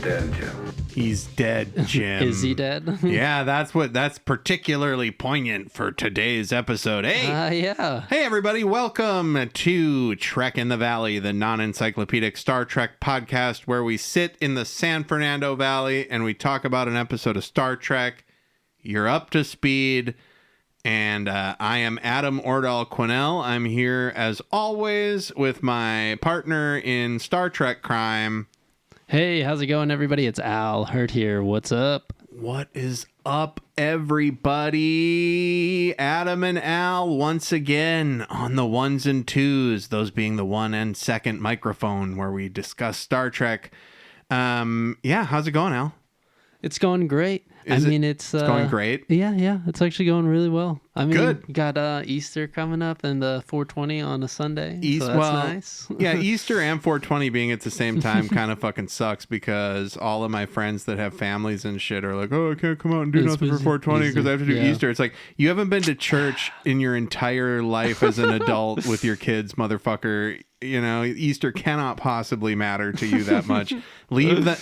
dead, Jim. He's dead, Jim. Is he dead? Yeah, that's particularly poignant for today's episode. Hey, yeah. Hey, everybody. Welcome to Trek in the Valley, the non-encyclopedic Star Trek podcast where we sit in the San Fernando Valley and we talk about an episode of Star Trek. You're up to speed. And I am Adam Ordal Quinnell. I'm here, as always, with my partner in Star Trek crime. Hey, how's it going, everybody? It's Al Hirt here. What's up? What is up, everybody? Adam and Al once again on the ones and twos, those being the 1 and 2nd microphone where we discuss Star Trek. Yeah, how's it going, Al? It's going great. It's going great. Yeah. It's actually going really well. Good. You got Easter coming up and the 420 on a Sunday. So that's nice. Yeah, Easter and 420 being at the same time kind of fucking sucks because all of my friends that have families and shit are like, oh, I can't come out and do nothing for 420 because I have to do Easter. It's like, you haven't been to church in your entire life as an adult with your kids, motherfucker. You know, Easter cannot possibly matter to you that much. Leave the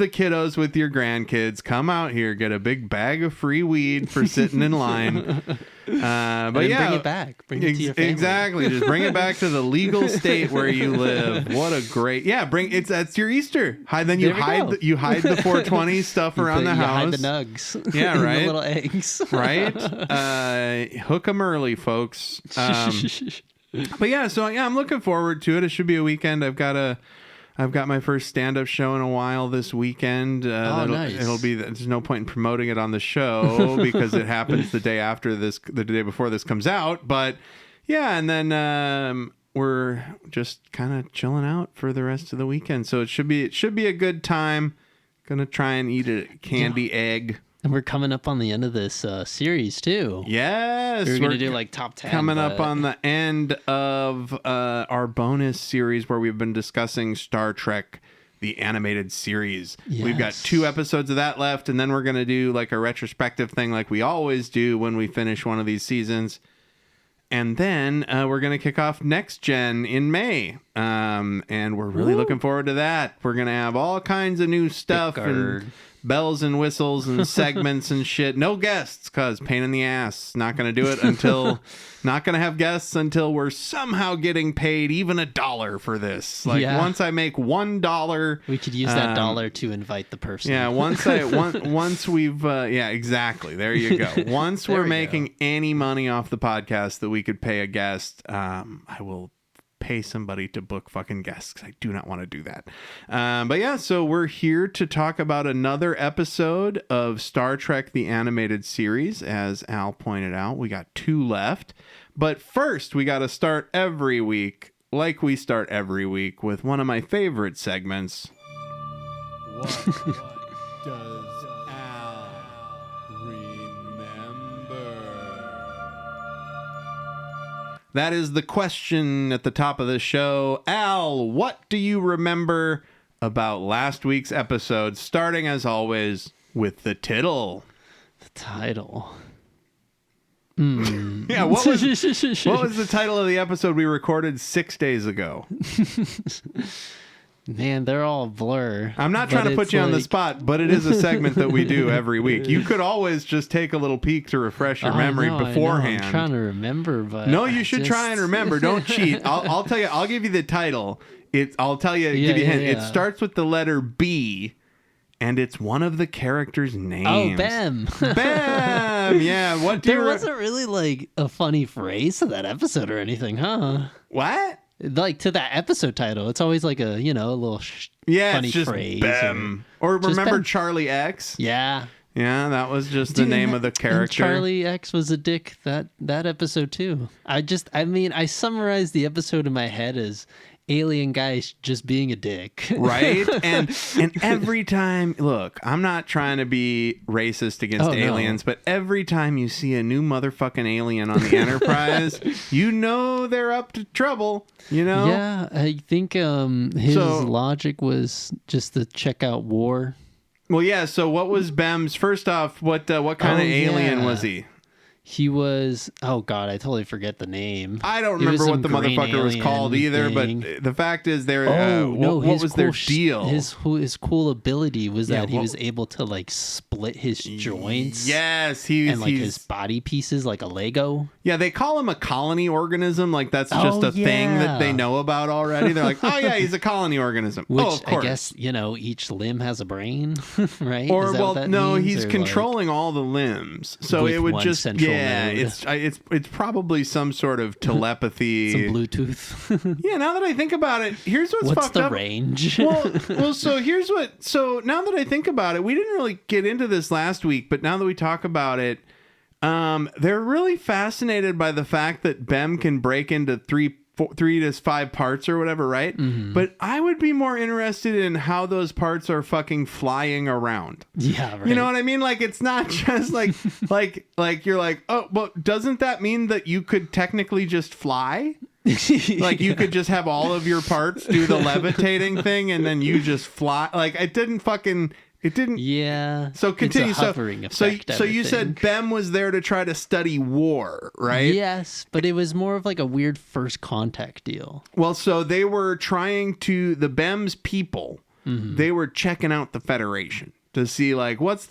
kiddos with your grandkids. Come out here, get a big bag of free weed for sitting in line. But bring yeah, it back. Bring it to your family. Exactly. Just bring it back to the legal state where you live. What a great that's your Easter. Then you hide the 420 stuff around the house. Hide the nugs. Yeah, right. The little eggs. Right. Hook 'em early, folks. But yeah, I'm looking forward to it. It should be a weekend. I've got my first stand-up show in a while this weekend. Nice. There's no point in promoting it on the show because it happens the day before this comes out. But yeah, and then we're just kind of chilling out for the rest of the weekend. So it should be a good time. Gonna try and eat a candy egg. And we're coming up on the end of this series, too. Yes. We're going to do like top 10. Coming up on the end of our bonus series where we've been discussing Star Trek, the animated series. Yes. We've got 2 episodes of that left, and then we're going to do like a retrospective thing like we always do when we finish one of these seasons. And then we're going to kick off Next Gen in May. And we're really looking forward to that. We're going to have all kinds of new stuff and bells and whistles and segments and shit. No guests, because pain in the ass. Not going to do it not going to have guests until we're somehow getting paid even $1 for this. Once I make $1. We could use that dollar to invite the person. Yeah, once we've, yeah, exactly. There you go. Once we're making any money off the podcast that we could pay a guest, I will pay somebody to book fucking guests because I do not want to do that. But yeah, so we're here to talk about another episode of Star Trek the Animated Series. As Al pointed out, we got 2 left. But first, we got to start every week, like we start every week, with one of my favorite segments. What does Al remember? That is the question at the top of the show. Al, what do you remember about last week's episode? Starting, as always, with the tittle. The title. Yeah, what was the title of the episode we recorded 6 days ago? Man, they're all a blur. I'm not trying to put you on the spot, but it is a segment that we do every week. You could always just take a little peek to refresh your memory beforehand. I'm trying to remember, but no, you should try and remember. Don't cheat. I'll tell you. I'll give you the title. I'll tell you. Give you a hint. Yeah. It starts with the letter B, and it's one of the characters' names. Oh, Bem. Bem. Yeah. What? There wasn't really like a funny phrase to that episode or anything, huh? What? Like to that episode title, it's always like a little funny it's just phrase. Bem. Or remember Charlie X? Yeah. Yeah, that was just the name of the character. Charlie X was a dick that episode too. I summarized the episode in my head as alien guy just being a dick. Right? And every time, look, I'm not trying to be racist against aliens, but every time you see a new motherfucking alien on the Enterprise, you know they're up to trouble, you know? Yeah, I think his logic was just to check out war. Well, yeah, so what was Bem's, first off, what kind of alien was he? He was, oh God, I totally forget the name. I don't remember what the motherfucker was called either, thing. but the fact is no, what was their deal? His cool ability was that he was able to like split his joints. Yes, his body pieces like a Lego. Yeah, they call him a colony organism. Like that's just a thing that they know about already. They're like, oh yeah, he's a colony organism. Which of course. I guess, each limb has a brain, right? Or he's controlling all the limbs. So it would just it's probably some sort of telepathy. Some Bluetooth. Yeah, now that I think about it, here's what's fucked up. What's the range? So now that I think about it, we didn't really get into this last week, but now that we talk about it, they're really fascinated by the fact that Bem can break into 3 to 5 parts or whatever, right? Mm-hmm. But I would be more interested in how those parts are fucking flying around. Yeah, right. You know what I mean? Like it's not just like you're like, oh, well, doesn't that mean that you could technically just fly? Like you could just have all of your parts do the levitating thing and then you just fly. Like it didn't. Yeah. So continue. It's a hovering effect, so you said Bem was there to try to study war, right? Yes, but it was more of like a weird first contact deal. Well, so they were trying to the Bem's people. Mm-hmm. They were checking out the Federation to see like what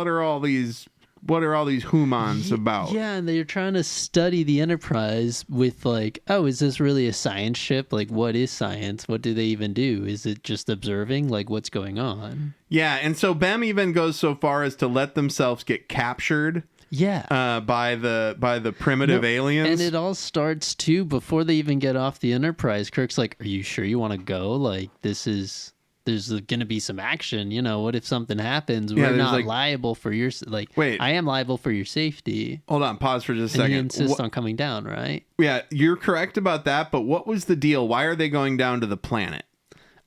are all these humans about? Yeah, and they're trying to study the Enterprise with like, oh, is this really a science ship? Like, what is science? What do they even do? Is it just observing? Like, what's going on? Yeah, and so Bem even goes so far as to let themselves get captured. Yeah, by the primitive aliens. And it all starts too before they even get off the Enterprise. Kirk's like, "Are you sure you want to go? Like, there's going to be some action. What if something happens? We're not liable for your Wait, I am liable for your safety." Hold on, pause for just a second. He insists on coming down, right? Yeah, you're correct about that. But what was the deal? Why are they going down to the planet?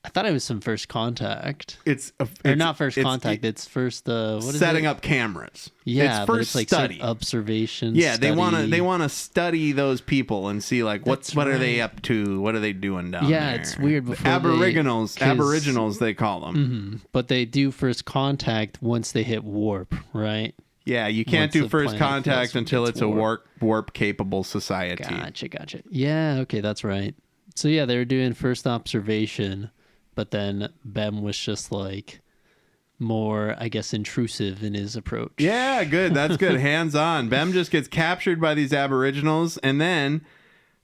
I thought it was some first contact. It's not first contact. It's first setting up cameras. Yeah, it's first like study observation. Yeah, they want to study those people and see like what are they up to? What are they doing down there? Yeah, it's weird. Before Aboriginals they call them. Mm-hmm. But they do first contact once they hit warp, right? Yeah, you can't do first contact until it's a warp capable society. Gotcha. Yeah, okay, that's right. So yeah, they were doing first observation. But then Bem was just like more, I guess, intrusive in his approach. Yeah, good. That's good. Hands on. Bem just gets captured by these Aboriginals, and then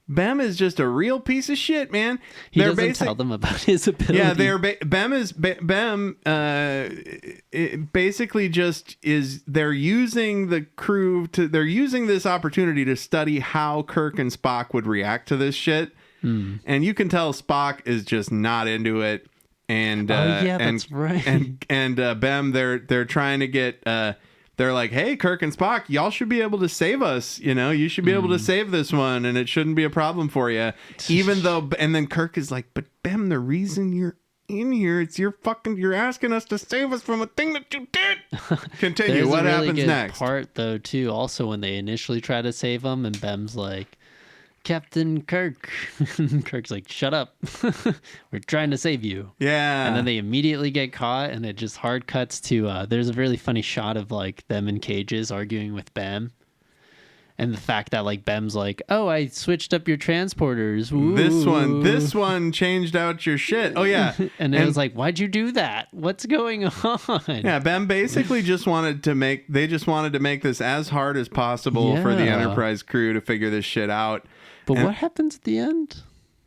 Bem is just a real piece of shit, man. He doesn't tell them about his ability. Yeah, Bem basically just is. They're using the crew they're using this opportunity to study how Kirk and Spock would react to this shit. And you can tell Spock is just not into it. And that's right. And Bem, they're trying to get. They're like, hey, Kirk and Spock, y'all should be able to save us. You should be able to save this one, and it shouldn't be a problem for you. Even though, and then Kirk is like, but Bem, the reason you're in here, it's you're asking us to save us from a thing that you did. Continue. What happens next? Part though, too. Also, when they initially try to save him, and Bem's like, Captain Kirk. Kirk's like, shut up. We're trying to save you. Yeah. And then they immediately get caught, and it just hard cuts to there's a really funny shot of like them in cages arguing with Bem. And the fact that like Bem's like, oh, I switched up your transporters. Ooh. This one changed out your shit. Oh yeah. and it was like, why'd you do that? What's going on? Yeah, Bem basically just wanted to make this as hard as possible for the Enterprise crew to figure this shit out. But what happens at the end?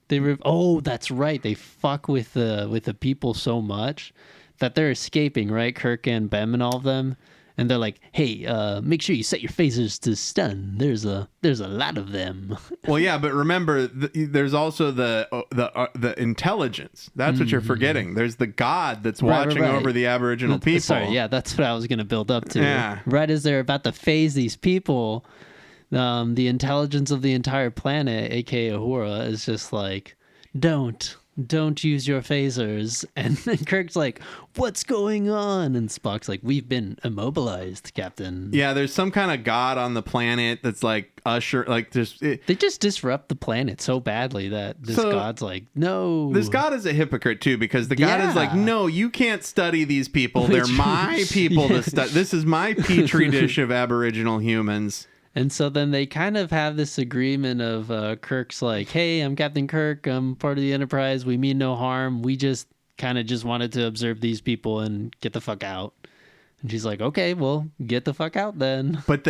That's right. They fuck with the people so much that they're escaping, right? Kirk and Bem and all of them. And they're like, hey, make sure you set your phasers to stun. There's a lot of them. Well, yeah, but remember, there's also the intelligence. That's what you're forgetting. There's the god that's watching over the Aboriginal people. Sorry, yeah, that's what I was going to build up to. Yeah. Right as they're about to phase these people, the intelligence of the entire planet, aka Uhura, is just like, don't use your phasers. And then Kirk's like, what's going on? And Spock's like, we've been immobilized, Captain. Yeah, there's some kind of god on the planet that's like they just disrupt the planet so badly that this god's like, no. This god is a hypocrite too, because the god is like, no, you can't study these people. They're my people to study. This is my petri dish of Aboriginal humans. And so then they kind of have this agreement of Kirk's like, hey, I'm Captain Kirk. I'm part of the Enterprise. We mean no harm. We just kind of just wanted to observe these people and get the fuck out. And she's like, okay, well, get the fuck out then. But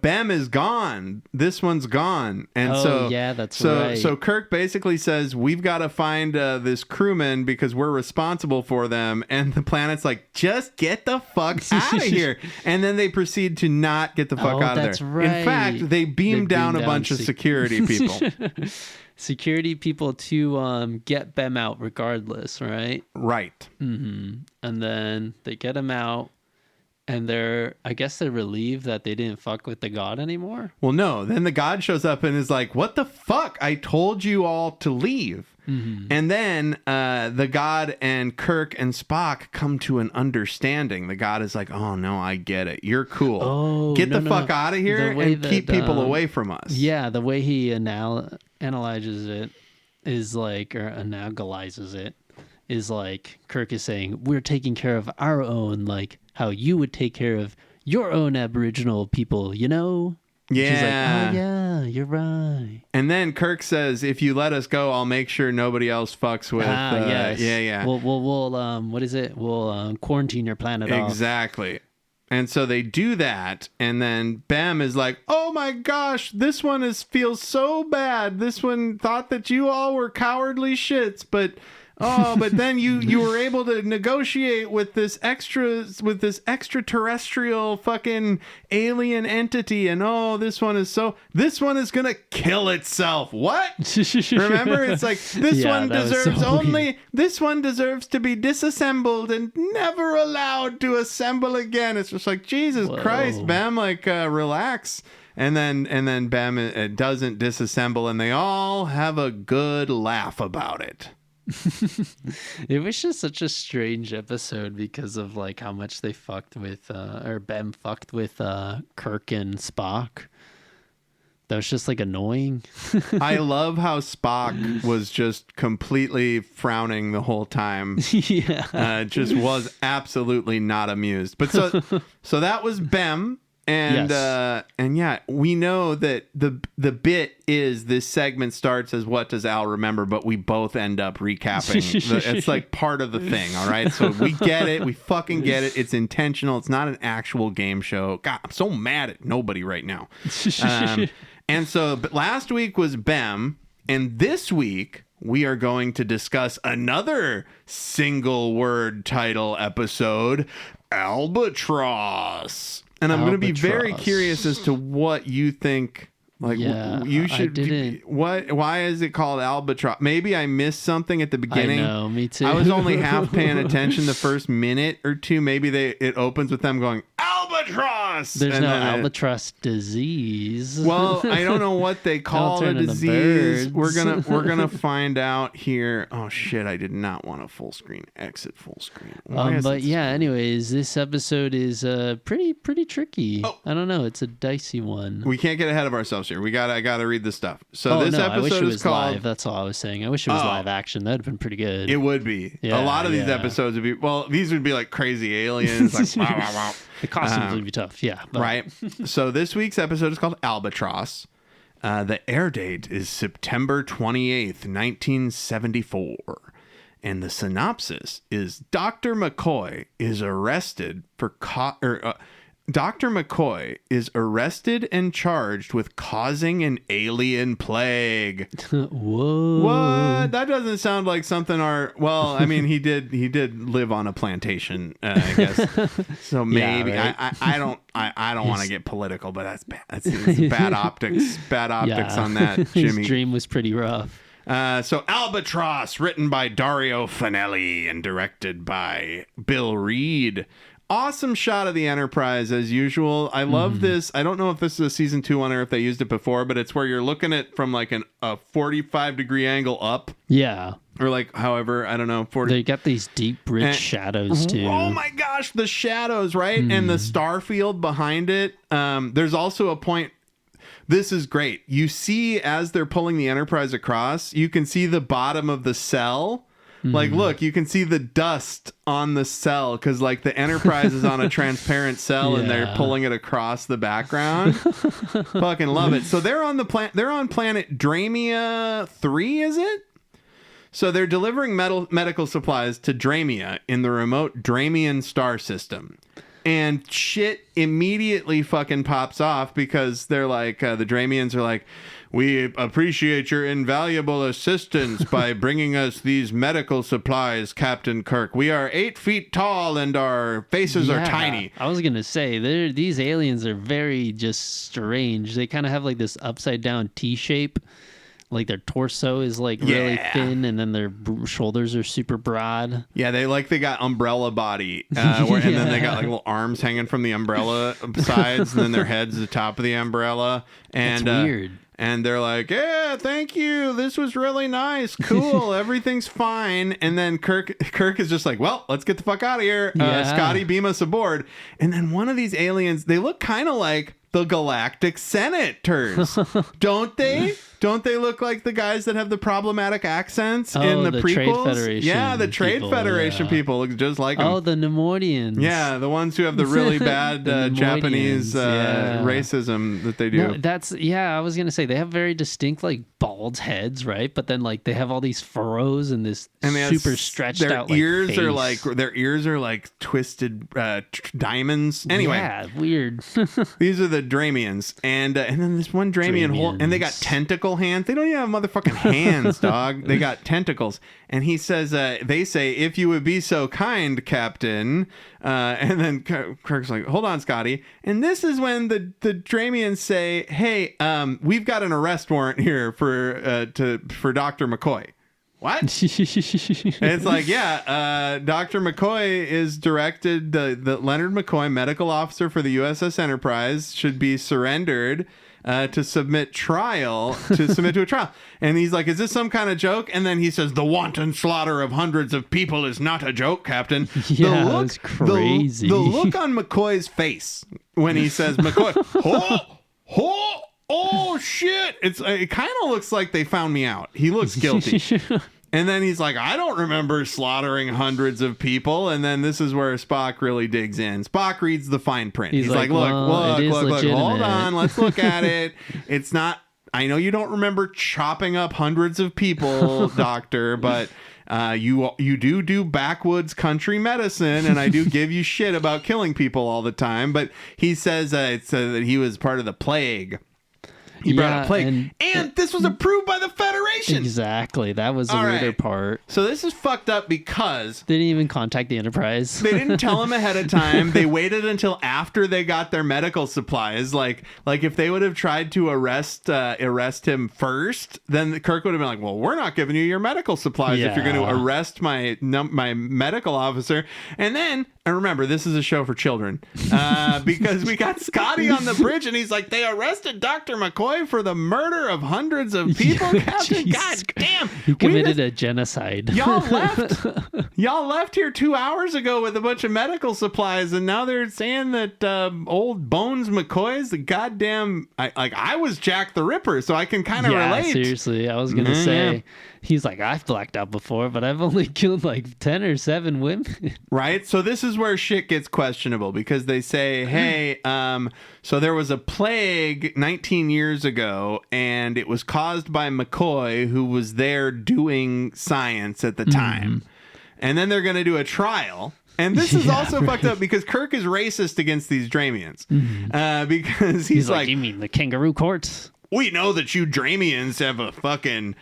Bem is gone. This one's gone. And yeah, that's right. So Kirk basically says, we've got to find this crewman because we're responsible for them. And the planet's like, just get the fuck out of here. And then they proceed to not get the fuck out of there. Right. In fact, they beam down a bunch of security people. Security people to get Bem out regardless, right? Right. Mm-hmm. And then they get him out. And I guess they're relieved that they didn't fuck with the god anymore. Well, no. Then the god shows up and is like, what the fuck? I told you all to leave. Mm-hmm. And then the god and Kirk and Spock come to an understanding. The god is like, oh, no, I get it. You're cool. Oh, get the fuck out of here and keep people away from us. Yeah, the way he analyzes it is like, or analogizes it, is like Kirk is saying, we're taking care of our own, like how you would take care of your own Aboriginal people, you know? Yeah. She's like, oh, yeah, you're right. And then Kirk says, if you let us go, I'll make sure nobody else fucks with... yes. Yeah. We'll what is it? We'll quarantine your planet off. Exactly. And so they do that, and then Bem is like, oh my gosh, this one feels so bad. This one thought that you all were cowardly shits, but then you were able to negotiate with this extraterrestrial fucking alien entity, and this one is gonna kill itself. What? Remember, it's like this one deserves to be disassembled and never allowed to assemble again. It's just like, Jesus Christ, Bem, like relax. And then Bem doesn't disassemble, and they all have a good laugh about it. It was just such a strange episode because of like how much they fucked with or Bem fucked with Kirk and Spock. That was just like annoying. I love how Spock was just completely frowning the whole time. Yeah. Just was absolutely not amused. But so that was Bem. And yes. And yeah, we know that the bit is this segment starts as what does Al remember, but we both end up recapping. It's like part of the thing, all right? So we get it. We fucking get it. It's intentional. It's not an actual game show. God, I'm so mad at nobody right now. And so but last week was Bem, and this week we are going to discuss another single word title episode, Albatross. And I'm going to be very curious as to what you think. Like, you should. Why is it called Albatross? Maybe I missed something at the beginning. I know, me too. I was only half paying attention the first minute or two. Maybe it opens with them going Albatross. There's no albatross disease. Well, I don't know what they call the disease. We're gonna find out here. Oh shit! I did not want a full screen. Exit full screen. But yeah. Anyways, this episode is pretty tricky. Oh. I don't know. It's a dicey one. We can't get ahead of ourselves here. I gotta read the stuff. So this episode I wish it was is called live. That's all I was saying. I wish it was live action. That'd have been pretty good. It would be. Yeah, a lot of these episodes would be. Well, these would be like crazy aliens. Like wow, wow, wow. The costumes would be tough. Yeah. But. Right. So this week's episode is called Albatross. The air date is September 28th, 1974. And the synopsis is Dr. McCoy is arrested for Dr. McCoy is arrested and charged with causing an alien plague. Whoa. What? That doesn't sound like something I mean, he did live on a plantation, I guess. So maybe right. I don't want to get political, but that's bad. That's bad optics. Bad optics on that, Jimmy. His dream was pretty rough. So Albatross, written by Dario Fanelli and directed by Bill Reed. Awesome shot of the Enterprise as usual. I love this. I don't know if this is a season 2 one or if they used it before, but it's where you're looking at from like a 45-degree angle up. Yeah. Or like, however, I don't know. 40. They got these deep, rich shadows too. Oh my gosh, the shadows, right? And the star field behind it. There's also a point. This is great. You see as they're pulling the Enterprise across, you can see the bottom of the cell. Like, look, you can see the dust on the cell because, like, the Enterprise is on a transparent cell and they're pulling it across the background. Fucking love it. So they're on they're on planet Dramia 3, is it? So they're delivering medical supplies to Dramia in the remote Dramian star system. And shit immediately fucking pops off because they're like, the Dramians are like, we appreciate your invaluable assistance by bringing us these medical supplies, Captain Kirk. We are 8 feet tall and our faces are tiny. I was going to say, these aliens are very just strange. They kind of have like this upside down T shape. Like their torso is like really thin, and then their shoulders are super broad. Yeah, they got umbrella body, and then they got like little arms hanging from the umbrella sides, and then their heads at the top of the umbrella. And that's weird. And they're like, yeah, thank you. This was really nice. Cool. Everything's fine. And then Kirk is just like, well, let's get the fuck out of here. Scotty, beam us aboard. And then one of these aliens, they look kind of like the Galactic Senators, don't they? Don't they look like the guys that have the problematic accents in the prequels? Trade Federation. Yeah, the Trade Federation people look just like them. Oh, the Nemoidians. Yeah, the ones who have the really bad Japanese racism that they do. No, I was gonna say they have very distinct like bald heads, right? But then like they have all these furrows and this super stretched out their ears face. their ears are like twisted diamonds. Anyway, yeah, weird. These are the Dramians, and then this one Dramian and they got tentacle hands. They don't even have motherfucking hands, dog. They got tentacles. And he says, they say, if you would be so kind, Captain. And then Kirk's like, hold on, Scotty. And this is when the Dramians say, hey, we've got an arrest warrant here for Dr. McCoy. What? And it's like, Dr. McCoy is directed, the Leonard McCoy, medical officer for the USS Enterprise, should be surrendered to submit to a trial. And he's like, is this some kind of joke? And then he says, the wanton slaughter of hundreds of people is not a joke, Captain. Yeah, that's crazy. The look on McCoy's face when he says, McCoy, oh shit. It kind of looks like they found me out. He looks guilty. And then he's like, I don't remember slaughtering hundreds of people. And then this is where Spock really digs in. Spock reads the fine print. He's like, look, hold on. Let's look at it. It's not, I know you don't remember chopping up hundreds of people, Doctor, but you do backwoods country medicine, and I do give you shit about killing people all the time. But he says that he was part of the plague. He brought up plague. And this was approved by the Federation. Exactly. That was the weirder part. So this is fucked up because they didn't even contact the Enterprise. They didn't tell him ahead of time. They waited until after they got their medical supplies. Like if they would have tried to arrest him first, then Kirk would have been like, well, we're not giving you your medical supplies if you're going to arrest my medical officer. And then, and remember, this is a show for children, because we got Scotty on the bridge and he's like, they arrested Dr. McCoy for the murder of hundreds of people. Captain, God damn, he committed a genocide. Y'all left here 2 hours ago with a bunch of medical supplies, and now they're saying that old Bones McCoy's the goddamn. I was Jack the Ripper, so I can kind of relate. Seriously, I was gonna say. He's like, I've blacked out before, but I've only killed like 10 or 7 women. Right? So this is where shit gets questionable, because they say, hey, so there was a plague 19 years ago, and it was caused by McCoy, who was there doing science at the time. And then they're going to do a trial. And this is also fucked up because Kirk is racist against these Dramians. Because he's like, you mean the kangaroo courts? We know that you Dramians have a fucking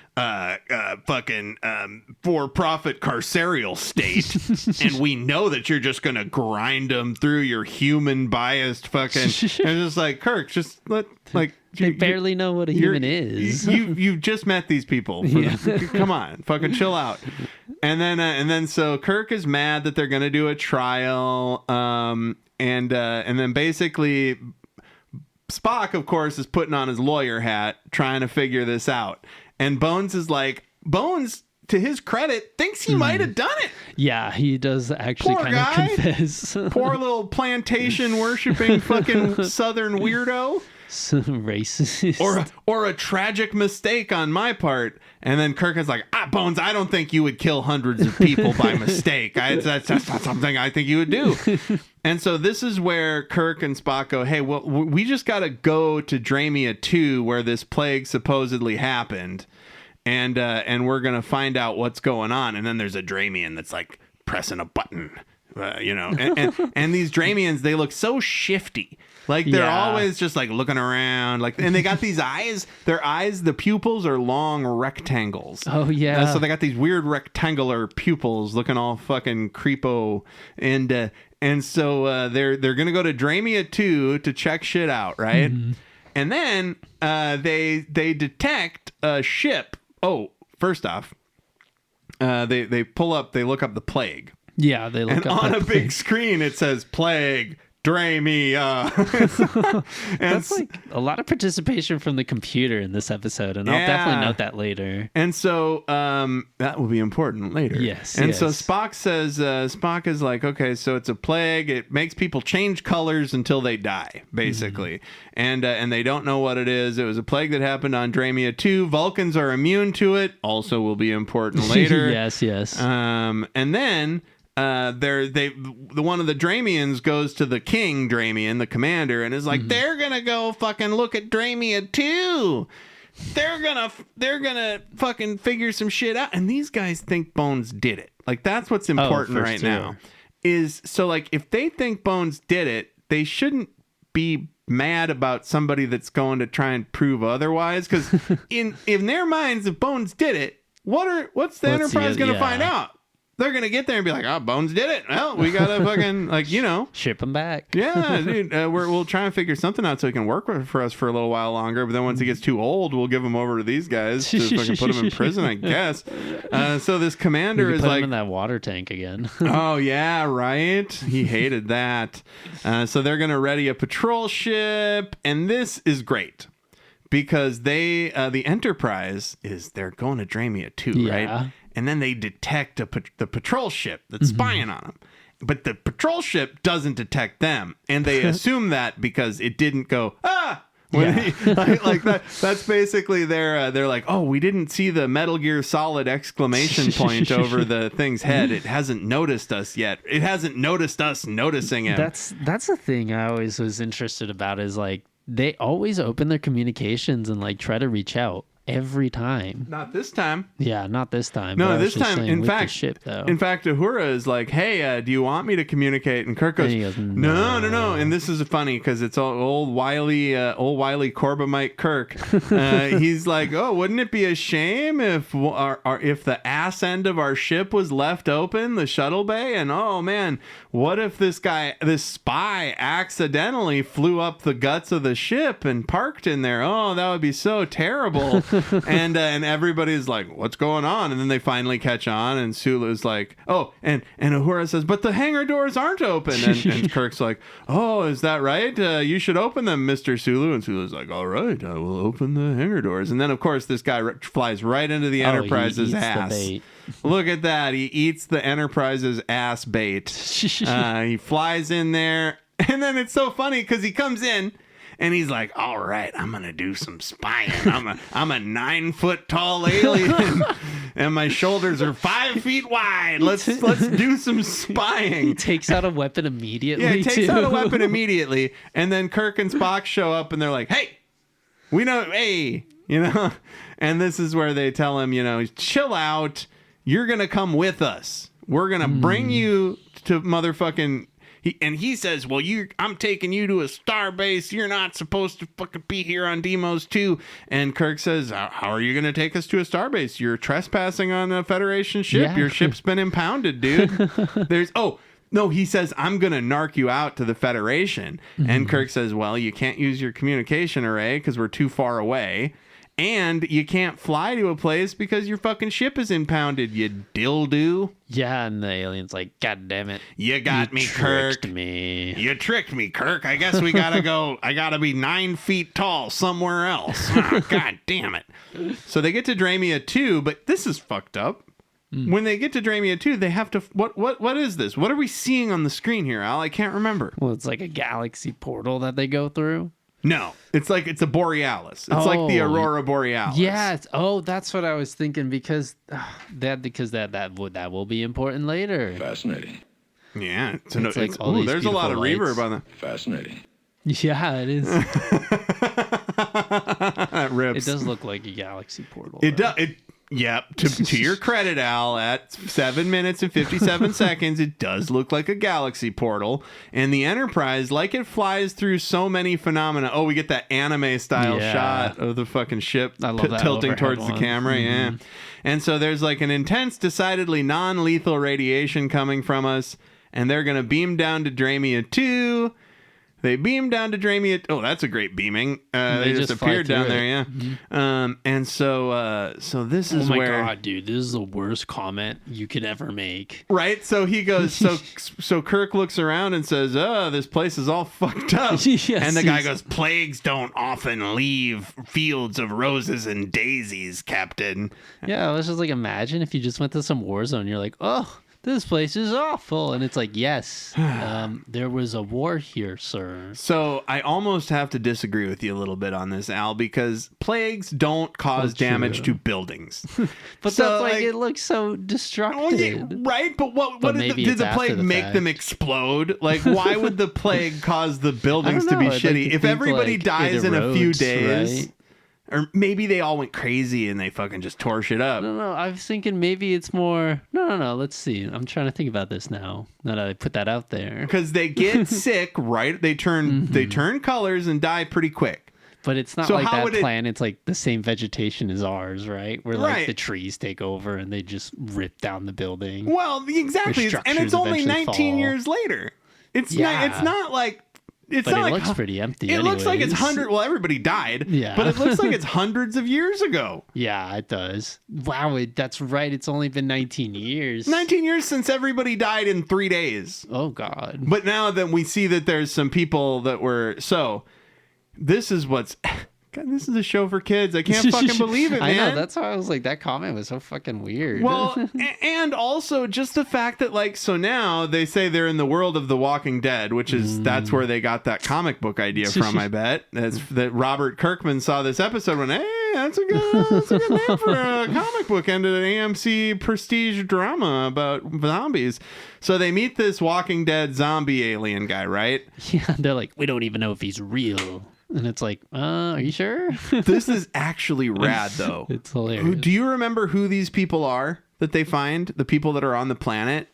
for-profit carceral state, and we know that you're just gonna grind them through your human-biased fucking. And it's just like, Kirk, just they barely know what a human is. You've just met these people. Come on, fucking chill out. And then so Kirk is mad that they're gonna do a trial, and then basically Spock, of course, is putting on his lawyer hat, trying to figure this out. And Bones is like, Bones, to his credit, thinks he might have done it. Yeah, he does actually kind of confess. Poor little plantation worshipping fucking Southern weirdo. Racist. Or a tragic mistake on my part. And then Kirk is like, Bones, I don't think you would kill hundreds of people by mistake. That's not something I think you would do. And so this is where Kirk and Spock go, hey, well, we just got to go to Dramia 2 where this plague supposedly happened. And we're going to find out what's going on. And then there's a Dramian that's like pressing a button, and these Dramians, they look so shifty. Like they're always just like looking around, like, and they got these eyes. Their eyes, the pupils are long rectangles. Oh yeah. So they got these weird rectangular pupils, looking all fucking creepo, and so they're gonna go to Dramia 2 to check shit out, right? Mm-hmm. And then they detect a ship. Oh, first off, they pull up, they look up the plague. Yeah, they look and up on a plague. big screen it says plague. Dramia. That's like a lot of participation from the computer in this episode, and I'll definitely note that later. And so that will be important later. Yes. And so Spock says, Spock is like, okay, so it's a plague. It makes people change colors until they die, basically. Mm-hmm. And they don't know what it is. It was a plague that happened on Dramia 2. Vulcans are immune to it. Also will be important later. Yes. And then one of the Dramians goes to the King Dramian, the commander, and is like, they're gonna go fucking look at Dramia 2. They're gonna fucking figure some shit out. And these guys think Bones did it. Like, that's what's important right now. Is so, like, if they think Bones did it, they shouldn't be mad about somebody that's going to try and prove otherwise. Because in their minds, if Bones did it, what's the Enterprise gonna find out? They're going to get there and be like, Bones did it. Well, we got to fucking, ship them back. Yeah, dude. We'll try and figure something out so he can work for us for a little while longer. But then once he gets too old, we'll give him over to these guys to fucking put him in prison, I guess. So this commander is put like... him in that water tank again. Oh, yeah, right? He hated that. So they're going to ready a patrol ship. And this is great. Because the Enterprise they're going to Dramia 2, right? And then they detect the patrol ship that's spying on them. But the patrol ship doesn't detect them. And they assume that because it didn't go, like that. That's basically they're like, oh, we didn't see the Metal Gear Solid exclamation point over the thing's head. It hasn't noticed us yet. It hasn't noticed us noticing him. That's the thing I always was interested about is, like, they always open their communications and, like, try to reach out every time. Not this time. Yeah, not this time. No, this time. In fact, though. Uhura is like, "Hey, do you want me to communicate?" And Kirk goes, "No." And this is funny because it's old wily Corbomite Kirk. He's like, "Oh, wouldn't it be a shame if the ass end of our ship was left open, the shuttle bay? And oh man, what if this spy, accidentally flew up the guts of the ship and parked in there? Oh, that would be so terrible." and everybody's like, what's going on? And then they finally catch on, and Sulu's like, oh, and Uhura says, but the hangar doors aren't open. And Kirk's like, oh, is that right? You should open them, Mr. Sulu. And Sulu's like, all right, I will open the hangar doors. And then, of course, this guy flies right into the Enterprise's ass. Look at that. He eats the Enterprise's ass bait. He flies in there. And then it's so funny because he comes in and he's like, all right, I'm going to do some spying. I'm a 9 foot tall alien and my shoulders are 5 feet wide. Let's do some spying. He takes out a weapon immediately. Yeah, he takes out a weapon immediately. And then Kirk and Spock show up and they're like, hey, we know, hey, and this is where they tell him, chill out. You're going to come with us. We're going to bring you to motherfucking... He says, well, I'm taking you to a star base. You're not supposed to fucking be here on Deimos 2. And Kirk says, how are you going to take us to a star base? You're trespassing on a Federation ship. Yeah. Your ship's been impounded, dude. No, he says, I'm going to narc you out to the Federation. Mm-hmm. And Kirk says, well, you can't use your communication array because we're too far away. And you can't fly to a place because your fucking ship is impounded, you dildo. Yeah, and the alien's like, God damn it. You got me, Kirk. You tricked me, Kirk. I guess we gotta go. I gotta be 9 feet tall somewhere else. Oh, God damn it. So they get to Dramia 2, but this is fucked up. When they get to Dramia 2, they have to... What is this? What are we seeing on the screen here, Al? I can't remember. Well, it's like a galaxy portal that they go through. No, it's a borealis. It's like the aurora borealis. Yeah. That's what I was thinking because that will be important later. Fascinating. Yeah. There's a lot of reverb on that. Fascinating. Yeah, it is. That rips. It does look like a galaxy portal. It does. Yep. To your credit, Al, at 7 minutes and 57 seconds, it does look like a galaxy portal. And the Enterprise, like it flies through so many phenomena. Oh, we get that anime style shot of the fucking ship tilting towards the camera. Mm-hmm. Yeah. And so there's like an intense, decidedly non-lethal radiation coming from us. And they're going to beam down to Dramia 2. They beam down to Dramia. Oh, that's a great beaming. They just appeared down there, yeah. Mm-hmm. And so this is where... Oh my God, dude, this is the worst comment you could ever make. Right? So he goes, so Kirk looks around and says, this place is all fucked up. Yes, and the guy goes, plagues don't often leave fields of roses and daisies, Captain. Yeah, let's just like imagine if you just went to some war zone, you're like, oh... This place is awful. And it's like, yes, there was a war here, sir. So I almost have to disagree with you a little bit on this, Al, because plagues don't cause damage to buildings. But so, that's it looks so destructive. Oh, yeah, right? But did the plague make them explode? Like, why would the plague cause the buildings to be shitty? If everybody dies in a few days... Right? Or maybe they all went crazy and they fucking just tore shit up. No. I was thinking maybe it's more... No. Let's see. I'm trying to think about this now that I put that out there. Because they get sick, right? They turn colors and die pretty quick. But it's not like that planet's like the same vegetation as ours, right? Where like the trees take over and they just rip down the building. Well, exactly. And it's only 19 years later. It's not like... But it looks pretty empty. It looks like it's Well, everybody died. Yeah. But it looks like it's hundreds of years ago. Yeah, it does. Wow, that's right. It's only been 19 years. 19 years since everybody died in 3 days. Oh, God. But now that we see that there's some people that were... So, this is what's... God, this is a show for kids. I can't fucking believe it, man. I know. That's why I was like, that comment was so fucking weird. Well, and also just the fact that, like, so now they say they're in the world of The Walking Dead, which is, that's where they got that comic book idea from, I bet. That Robert Kirkman saw this episode and went, hey, that's a good name for a comic book and an AMC prestige drama about zombies. So they meet this Walking Dead zombie alien guy, right? Yeah, they're like, we don't even know if he's real. And it's like, are you sure? This is actually rad, though. It's hilarious. Do you remember who these people are that they find? The people that are on the planet?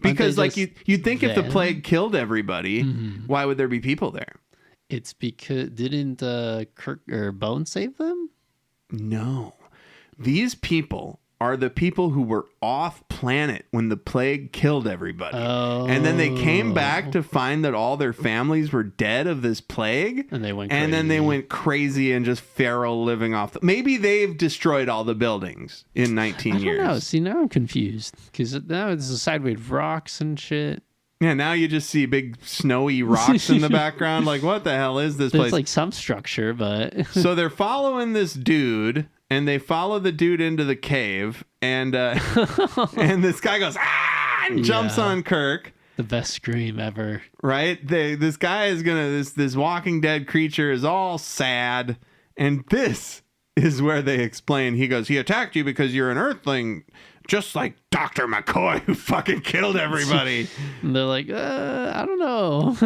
Because, like, you'd think if the plague killed everybody, why would there be people there? It's because... Didn't Kirk or Bone save them? No. These people are the people who were off planet when the plague killed everybody. Oh. And then they came back to find that all their families were dead of this plague. And they went crazy. And then they went crazy and just feral living off. Maybe they've destroyed all the buildings in 19 years. I don't know. See, now I'm confused. Because now it's sideways rocks and shit. Yeah, now you just see big snowy rocks in the background. Like, what the hell is this place? It's like some structure, but... So they're following this dude... And they follow the dude into the cave, and and this guy goes, and jumps on Kirk. The best scream ever. Right? This guy is this Walking Dead creature is all sad, and this is where they explain. He goes, he attacked you because you're an Earthling, just like Dr. McCoy, who fucking killed everybody. And they're like, I don't know.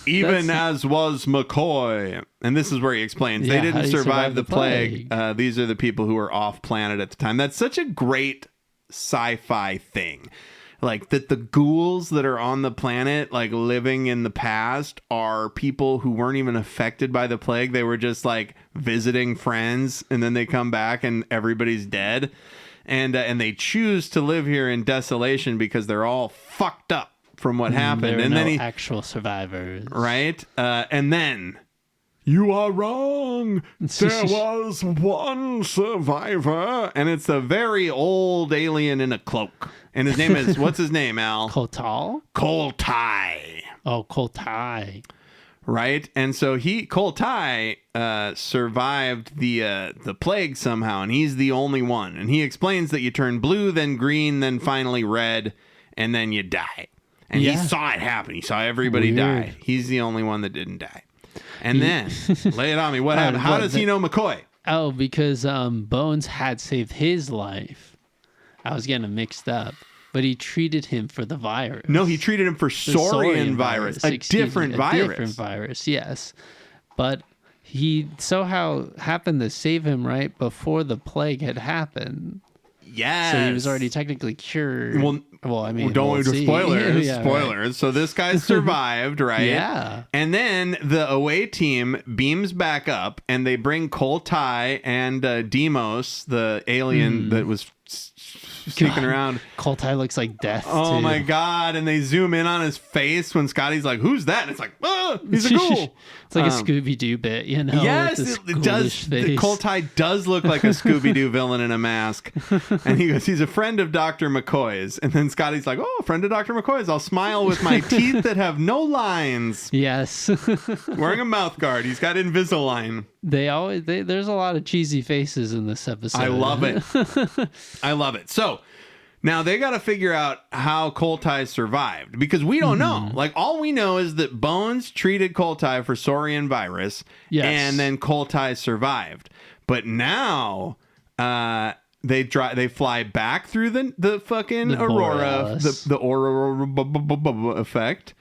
Even as was McCoy. And this is where he explains they didn't survive the plague. These are the people who were off planet at the time. That's such a great sci-fi thing. Like that the ghouls that are on the planet, like living in the past, are people who weren't even affected by the plague. They were just like visiting friends, and then they come back and everybody's dead. And they choose to live here in desolation because they're all fucked up from what happened. And then actual survivors. Right? And then, you are wrong. There was one survivor. And it's a very old alien in a cloak. And his name is, what's his name, Al? Koltal? Koltai. Oh, Koltai. Right? And so Koltai survived the plague somehow, and he's the only one. And he explains that you turn blue, then green, then finally red, and then you die. And he saw it happen. He saw everybody die. He's the only one that didn't die. And then, lay it on me. What happened? How does he know McCoy? Oh, because Bones had saved his life. I was getting him mixed up. But he treated him for the virus. No, he treated him for saurian virus. A different virus. A different virus, yes. But he somehow happened to save him right before the plague had happened. Yes. So he was already technically cured. Well, I mean, don't we'll do spoilers. Yeah, spoilers. Right. So this guy survived, right? Yeah. And then the away team beams back up, and they bring Koltai and Demos, the alien that was kicking around. Koltai looks like death. Oh too. my god! And they zoom in on his face when Scotty's like, "Who's that?" And it's like, "Oh, he's a ghoul." It's like a Scooby-Doo bit, you know? Yes, it does. Koltai does look like a Scooby-Doo villain in a mask. And he goes, "He's a friend of Dr. McCoy's." And then Scotty's like, "Oh, a friend of Dr. McCoy's. I'll smile with my teeth that have no lines." Yes. Wearing a mouth guard. He's got Invisalign. There's a lot of cheesy faces in this episode. I love it. I love it. So now they got to figure out how Koltai survived, because we don't know. Like, all we know is that Bones treated Koltai for saurian virus, and then Koltai survived. But now they fly back through the fucking aurora, the aurora effect,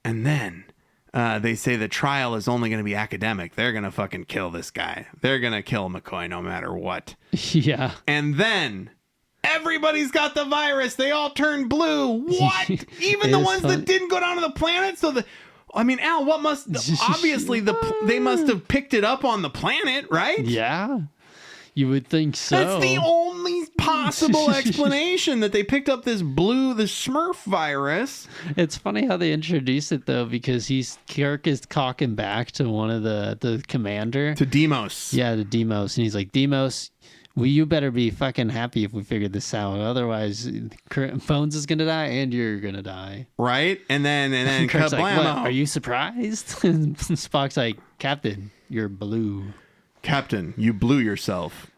and then they say the trial is only going to be academic. They're going to fucking kill this guy. They're going to kill McCoy no matter what. Yeah. And then everybody's got the virus. They all turn blue. What? Even the ones that didn't go down to the planet? Al, what must... Obviously, they must have picked it up on the planet, right? Yeah. You would think so. That's the only possible explanation, that they picked up the Smurf virus. It's funny how they introduce it, though, because Kirk is talking back to one of the commander. To Demos. Yeah, to Demos. And he's like, "Demos, you better be fucking happy if we figured this out. Otherwise, Bones is going to die and you're going to die." Right? And then Kirk's like, "What? kablamo. Are you surprised?" And Spock's like, "Captain, you're blue." Captain, you blew yourself.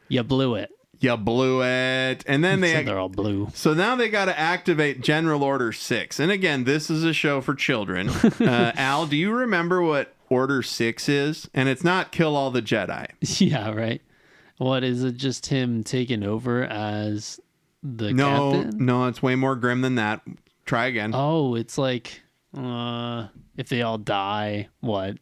You blew it. You blew it. And then they're all blue. So now they got to activate General Order 6. And again, this is a show for children. Al, do you remember what Order 6 is? And it's not kill all the Jedi. Yeah, right. What is it? Just him taking over as the captain? No, it's way more grim than that. Try again. Oh, it's like if they all die, what?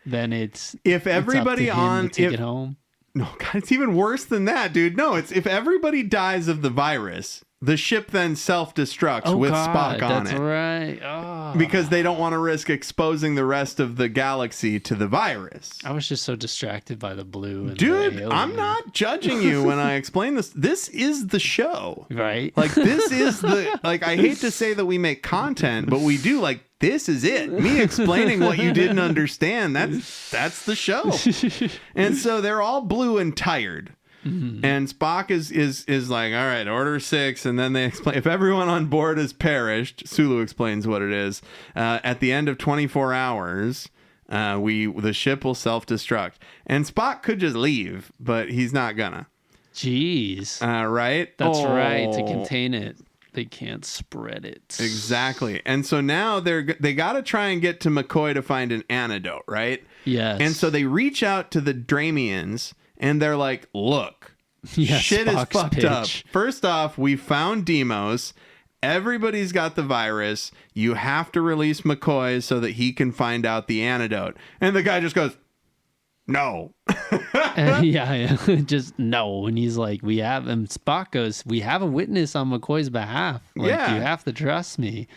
Then it's if everybody it's up to him to take it home. No, God, it's even worse than that, dude. No, it's if everybody dies of the virus, the ship then self-destructs with Spock on it. That's right. Oh. Because they don't want to risk exposing the rest of the galaxy to the virus. I was just so distracted by the blue. And dude, I'm not judging you when I explain this. This is the show. Right? Like, this is I hate to say that we make content, but we do. Like, this is it. Me explaining what you didn't understand. That's the show. And so they're all blue and tired. Mm-hmm. And Spock is like, all right, Order 6. And then they explain, if everyone on board has perished, Sulu explains what it is. At the end of 24 hours, the ship will self-destruct. And Spock could just leave, but he's not gonna. Jeez. Right? That's right. To contain it, they can't spread it. Exactly. And so now they got to try and get to McCoy to find an antidote, right? Yes. And so they reach out to the Dramians, and they're like, look, shit is fucked up. First off, we found Demos. Everybody's got the virus. You have to release McCoy so that he can find out the antidote. And the guy just goes, no. Yeah, just no. And he's like, and Spock goes, we have a witness on McCoy's behalf. Like, you have to trust me.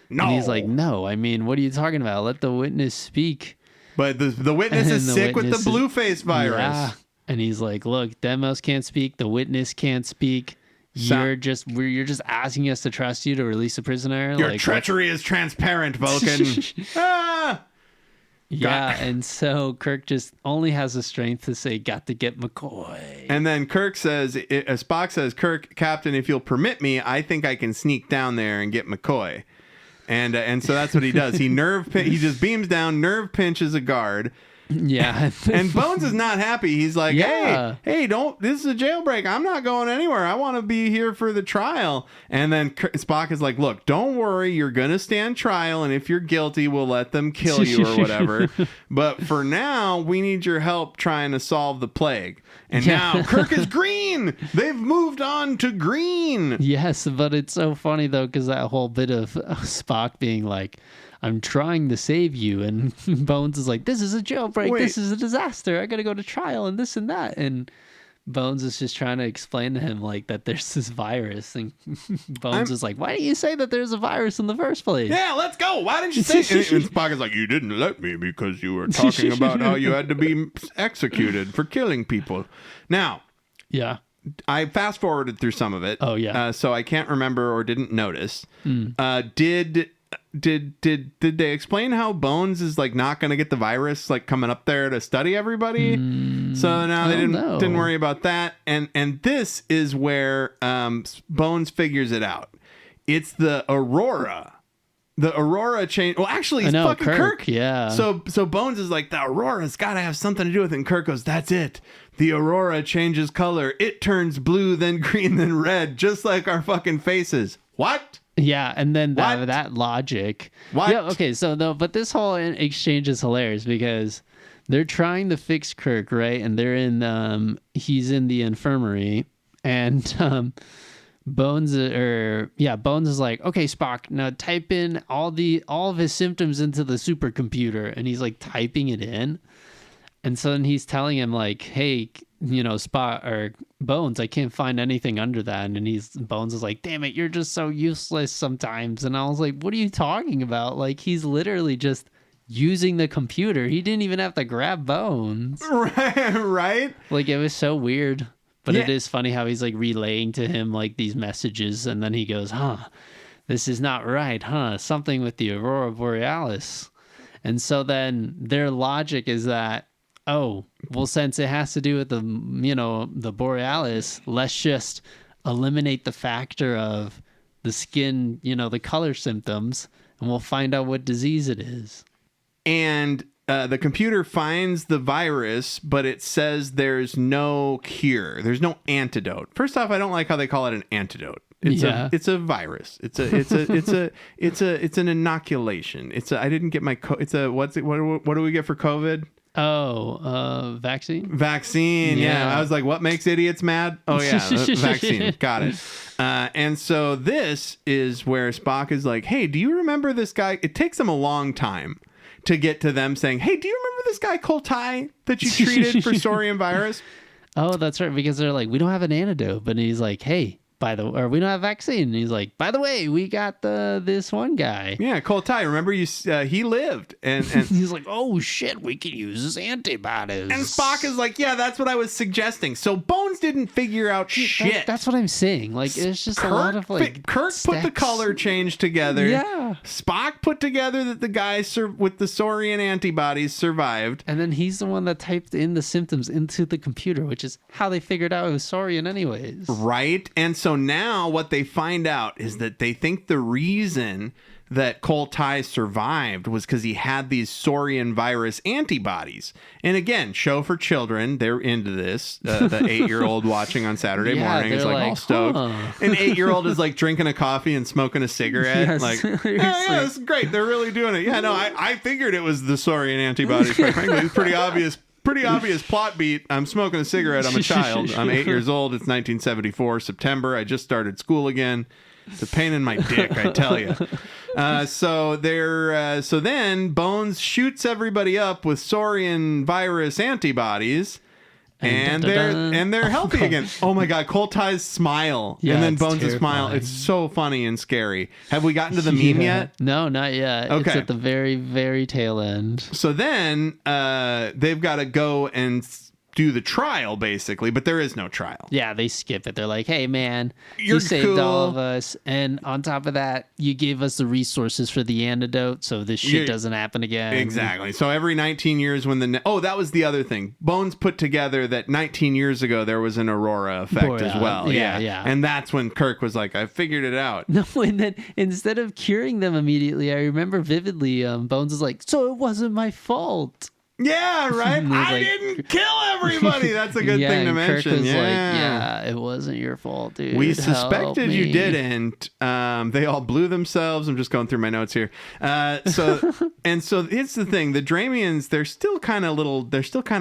No. And he's like, no, I mean, what are you talking about? Let the witness speak. But the witness is sick with the blue face virus. Yeah. And he's like, look, Demos can't speak. The witness can't speak. You're just asking us to trust you to release a prisoner. Your treachery is transparent, Vulcan. Yeah, and so Kirk just only has the strength to say, got to get McCoy. And then Spock says, Kirk, Captain, if you'll permit me, I think I can sneak down there and get McCoy. And so that's what he does. He just beams down, nerve pinches a guard, Yeah. And Bones is not happy. He's like, Yeah. hey, don't, this is a jailbreak. I'm not going anywhere. I want to be here for the trial. And then Spock is like, look, don't worry. You're going to stand trial. And if you're guilty, we'll let them kill you or whatever. But for now, we need your help trying to solve the plague. And now Kirk is green. They've moved on to green. Yes, but it's so funny, though, because that whole bit of Spock being like, I'm trying to save you. And Bones is like, this is a jailbreak. Wait. This is a disaster. I got to go to trial and this and that. And Bones is just trying to explain to him like that there's this virus. And Bones is like, why didn't you say that there's a virus in the first place? Yeah, let's go. Why didn't you say it? And Spock is like, you didn't let me because you were talking about how you had to be executed for killing people. Now, Yeah. I fast forwarded through some of it. Oh, yeah. So I can't remember or didn't notice. Did they explain how Bones is like not going to get the virus like coming up there to study everybody? So now they didn't worry about that. And this is where Bones figures it out. It's the Aurora. The Aurora change. Well, actually, it's fucking Kirk. Yeah. So Bones is like, the Aurora's got to have something to do with it. And Kirk goes, that's it. The Aurora changes color. It turns blue, then green, then red, just like our fucking faces. What? Yeah, and then that logic. What? Yeah, okay, so but this whole exchange is hilarious because they're trying to fix Kirk, right? And they're in he's in the infirmary, and Bones is like, okay, Spock, now type in all of his symptoms into the supercomputer, and he's like typing it in. And so then he's telling him like, hey, Spock or Bones, I can't find anything under that. And Bones is like, damn it, you're just so useless sometimes. And I was like, what are you talking about? Like, he's literally just using the computer. He didn't even have to grab Bones. Right? Like, it was so weird. But Yeah. it is funny how he's like relaying to him like these messages. And then he goes, this is not right, something with the Aurora Borealis. And so then their logic is that, oh, well, since it has to do with the Borealis, let's just eliminate the factor of the skin, the color symptoms, and we'll find out what disease it is. And the computer finds the virus, but it says there's no cure. There's no antidote. First off, I don't like how they call it an antidote. It's a virus. It's an inoculation. I didn't get my what do we get for COVID? Vaccine? Vaccine, yeah. I was like, what makes idiots mad? Oh, yeah, vaccine. Got it. And so this is where Spock is like, hey, do you remember this guy? It takes them a long time to get to them saying, hey, do you remember this guy, Koltai, that you treated for Saurian virus? Oh, that's right, because they're like, we don't have an antidote. But he's like, hey, we don't have vaccine. And he's like, by the way, we got this one guy. Yeah, Koltai. Remember, he lived, and he's like, oh shit, we can use his antibodies. And Spock is like, yeah, that's what I was suggesting. So Bones didn't figure out shit. That's what I'm saying. Like, it's just a lot of like Kirk put the color change together. Yeah. Spock put together that the guy with the Saurian antibodies survived. And then he's the one that typed in the symptoms into the computer, which is how they figured out it was Saurian anyways. Right. And so now what they find out is that they think the reason that Koltai survived was because he had these Saurian virus antibodies. And again, show for children. They're into this. The 8-year-old watching on Saturday morning is like all stoked. An 8-year-old is like drinking a coffee and smoking a cigarette. Yes, like, yeah, this is great. They're really doing it. Yeah, no, I figured it was the Saurian antibodies. Quite frankly, it's pretty obvious plot beat. I'm smoking a cigarette. I'm a child. I'm 8 years old. It's 1974, September. I just started school again. It's a pain in my dick, I tell you. So then Bones shoots everybody up with Saurian virus antibodies. And they're healthy again. Oh my God, Koltai's smile. Yeah, and then it's Bones' terrifying. smile. It's so funny and scary. Have we gotten to the meme yet? No, not yet. Okay. It's at the very, very tail end. So then they've got to go and do the trial, basically, but there is no trial. Yeah, they skip it. They're like, hey, man, You're you saved cool. all of us. And on top of that, you gave us the resources for the antidote, so this shit doesn't happen again. Exactly. So every 19 years when that was the other thing. Bones put together that 19 years ago there was an Aurora effect as well. Yeah. And that's when Kirk was like, I figured it out. No, and then instead of curing them immediately, I remember vividly, Bones is like, so it wasn't my fault. Yeah, right. I like, didn't kill everybody. That's a good thing to and mention. Kirk was Yeah. it wasn't your fault, dude. We Help suspected you me." didn't. They all blew themselves. I'm just going through my notes here. So it's the thing. The Dramians, they're still kind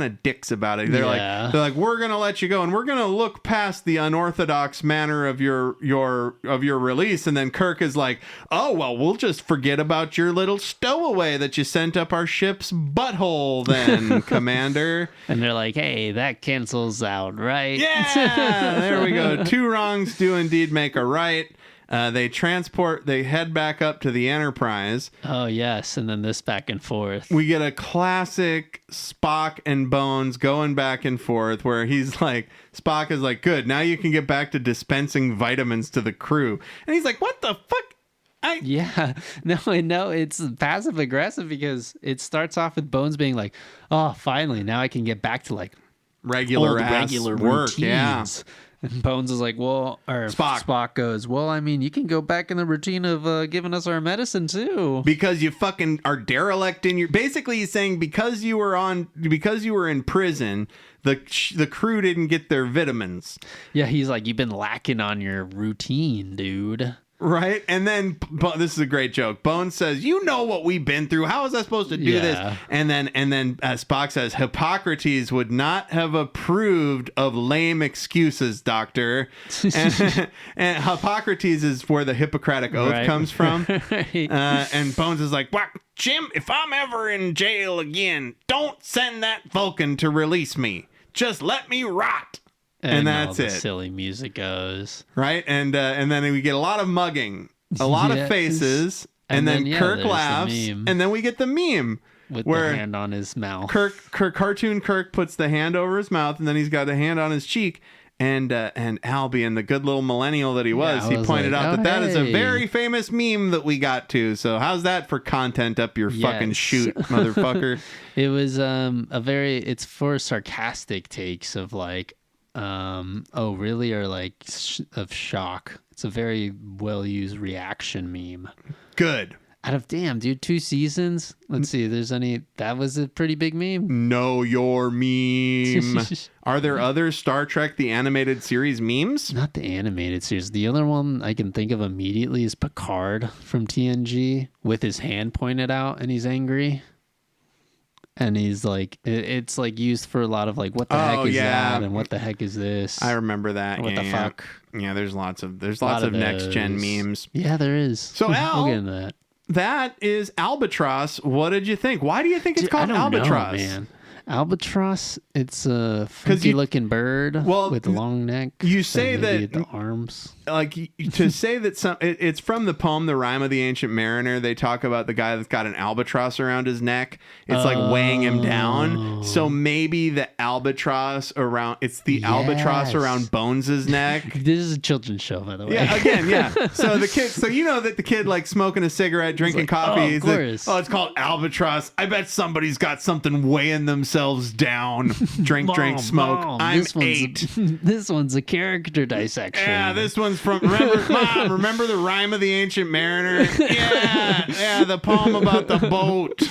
of dicks about it. They're like, we're gonna let you go, and we're gonna look past the unorthodox manner of your release. And then Kirk is like, oh well, we'll just forget about your little stowaway that you sent up our ship's butthole, then, Commander. And they're like, hey, that cancels out, right? Yeah, there we go. Two wrongs do indeed make a right. They head back up to the Enterprise. Oh, yes. And then this back and forth. We get a classic Spock and Bones going back and forth where Spock is like, good, now you can get back to dispensing vitamins to the crew. And he's like, what the fuck? Yeah, no, I know it's passive aggressive because it starts off with Bones being like, "Oh, finally, now I can get back to like regular work." routines. Yeah, and Bones is like, "Well," or Spock goes, "Well, I mean, you can go back in the routine of giving us our medicine too, because you fucking are derelict in your." Basically, he's saying because you were in prison, the crew didn't get their vitamins. Yeah, he's like, "You've been lacking on your routine, dude." Right? And then this is a great joke. Bones says, you know what we've been through. How was I supposed to do this? And then Spock says, Hippocrates would not have approved of lame excuses, Doctor. and Hippocrates is where the Hippocratic Oath comes from. And Bones is like, what? Jim, if I'm ever in jail again, don't send that Vulcan to release me. Just let me rot. And that's it. Silly music goes right, and then we get a lot of mugging, a lot of faces, and then Kirk laughs, and then we get the meme with the hand on his mouth. Cartoon Kirk puts the hand over his mouth, and then he's got a hand on his cheek. And Albie, and the good little millennial that he was, he pointed out that is a very famous meme that we got to. So how's that for content up your fucking chute, motherfucker? It was it's for sarcastic takes of like, oh really, or like of shock. It's a very well used reaction meme. Good. Out of 2 seasons. Let's see if there's any. That was a pretty big meme. Know your meme. Are there other Star Trek the animated series memes? Not the animated series. The other one I can think of immediately is Picard from TNG with his hand pointed out and he's angry. And he's like, it's like used for a lot of like, what the heck is that? And what the heck is this? I remember that. What the fuck? Yeah, there's lots of next gen memes. Yeah, there is. So Al, we'll get into that. That is Albatross. What did you think? Why do you think it's called Albatross? Know, man. Albatross, it's a funky looking bird with a long neck. You say that the arms. Like to say that it's from the poem The Rime of the Ancient Mariner. They talk about the guy that's got an albatross around his neck. It's like weighing him down. So maybe the albatross around albatross around Bones's neck. This is a children's show, by the way. Yeah, again, yeah. So the kid, you know that the kid like smoking a cigarette, drinking coffee. Of course. Like, it's called Albatross. I bet somebody's got something weighing themselves down. Drink, smoke. Mom, I'm 8. This one's a character dissection. Yeah, this one's from remember the Rime of the Ancient Mariner? Yeah, the poem about the boat.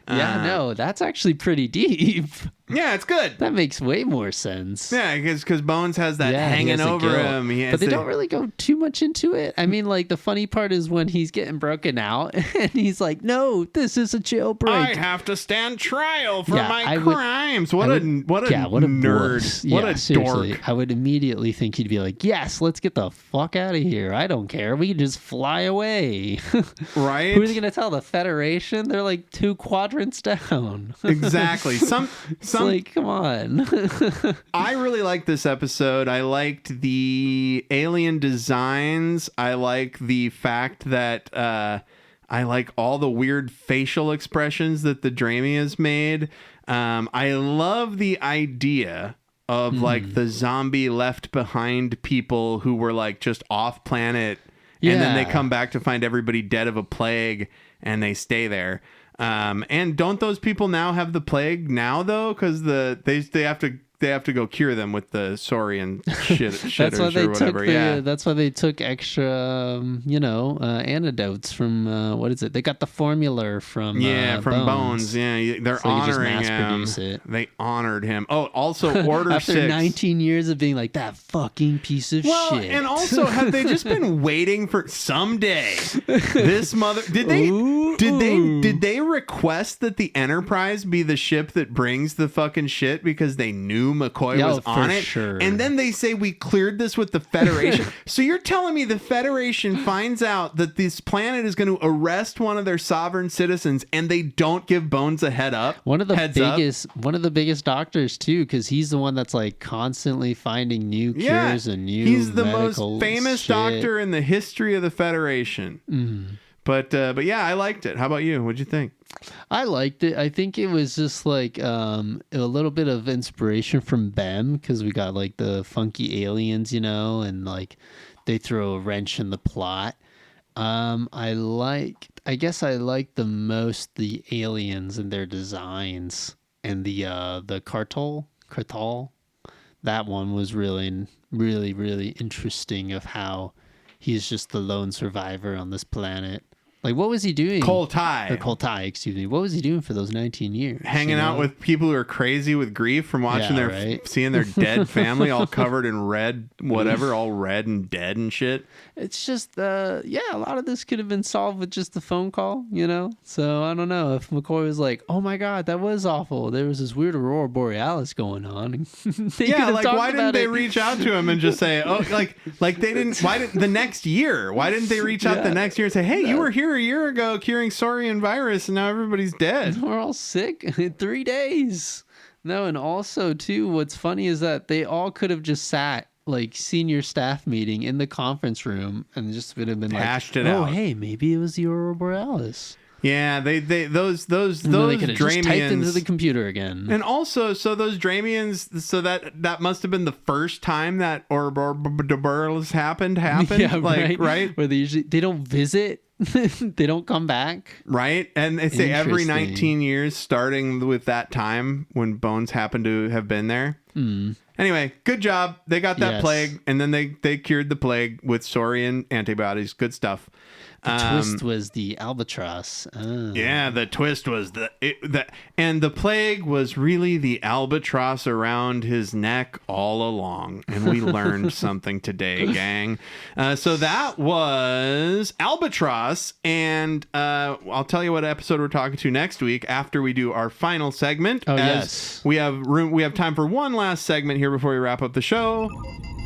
No, that's actually pretty deep. Yeah, it's good. That makes way more sense. Yeah, because Bones has that hanging over him. But they don't really go too much into it. I mean, like, the funny part is when he's getting broken out and he's like, no, this is a jailbreak. I have to stand trial for my crimes. What a nerd. What a seriously, dork. I would immediately think he'd be like, yes, let's get the fuck out of here. I don't care. We can just fly away. Right? Who are they going to tell? The Federation? They're like 2 quadrants down. Exactly. Like, come on. I really liked this episode. I liked the alien designs. I like the fact that I like all the weird facial expressions that the Dramias made. I love the idea of like the zombie left behind people who were like just off planet. And then they come back to find everybody dead of a plague and they stay there. And don't those people now have the plague now though? Because they they have to go cure them with the Saurian shitters or whatever. That's why they took extra, antidotes from what is it? They got the formula from Bones. Yeah, they're so honoring him. They honored him. Oh, also Order After 6. 19 years of being like that fucking piece of shit. And also, have they just been waiting for someday? This mother did they request that the Enterprise be the ship that brings the fucking shit because they knew McCoy was on it? Sure. And then they say we cleared this with the Federation. So you're telling me the Federation finds out that this planet is going to arrest one of their sovereign citizens and they don't give Bones a head up? One of the biggest doctors too, because he's the one that's like constantly finding new cures and new. He's the most famous doctor in the history of the Federation. Mm. But yeah, I liked it. How about you? What'd you think? I liked it. I think it was just like a little bit of inspiration from Bem, because we got like the funky aliens, and like they throw a wrench in the plot. I guess I liked the most the aliens and their designs, and the Cartol. That one was really, really, really interesting of how he's just the lone survivor on this planet. Like, what was he doing? Koltai, excuse me. What was he doing for those 19 years? Hanging out with people who are crazy with grief from watching seeing their dead family all covered in red, whatever, all red and dead and shit. It's just, a lot of this could have been solved with just a phone call, So I don't know if McCoy was like, oh my God, that was awful. There was this weird Aurora Borealis going on. Why didn't they reach out to him and just say, like they didn't, the next year? Why didn't they reach out the next year and say, hey, you were here a year ago curing Saurian virus and now everybody's dead. We're all sick in 3 days. No, and also too, what's funny is that they all could have just sat like senior staff meeting in the conference room and just would have been hashed it out. Oh, hey, maybe it was the Aurora Borealis. Yeah, those Dramians just typed into the computer again. And also, so those Dramians, so that must have been the first time that Aurora Borealis happened. Yeah, right? Where they don't visit. They don't come back. Right? And they say every 19 years, starting with that time when Bones happened to have been there. Mm. Anyway, good job. They got that plague, and then they cured the plague with Saurian antibodies. Good stuff. The twist was the Albatross. Oh. Yeah, the twist was and the plague was really the albatross around his neck all along. And we learned something today, gang. So that was Albatross, and I'll tell you what episode we're talking to next week after we do our final segment. Oh, yes. We have time for one last segment here before we wrap up the show.